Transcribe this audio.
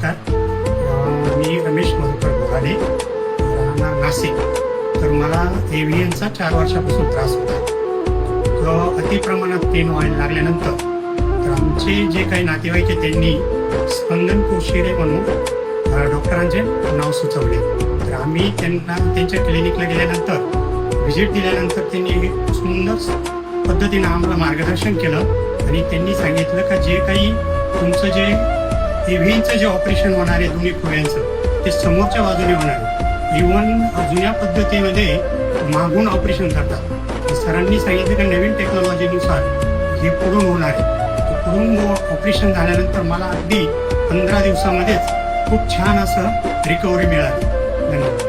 नमस्कार. मी रमेश मधुकर बोराडे, राहणार नाशिक. तर मला एव्हियनचा 4 वर्षापासून त्रास होता. तो अतिप्रमाणात पेन व्हायला लागल्यानंतर तर आमचे जे काही नातेवाईक आहेत त्यांनी स्पंदन कोशिरे म्हणून डॉक्टरांचे नाव सुचवले. तर आम्ही त्यांच्या क्लिनिकला गेल्यानंतर व्हिजिट दिल्यानंतर त्यांनी सुंदर पद्धतीनं आम्हाला मार्गदर्शन केलं आणि त्यांनी सांगितलं का जे काही तुमचं जे एव्हियनचं जे ऑपरेशन होणार आहे दोन्ही फुग्यांचं ते समोरच्या बाजूने होणार आहे. इव्हन जुन्या पद्धतीमध्ये मागून ऑपरेशन करतात. सरांनी सांगितलं की नवीन टेक्नॉलॉजीनुसार हे पुढून होणार आहे. पुढून ऑपरेशन झाल्यानंतर मला अगदी 15 दिवसामध्येच खूप छान असं रिकव्हरी मिळाली. धन्यवाद.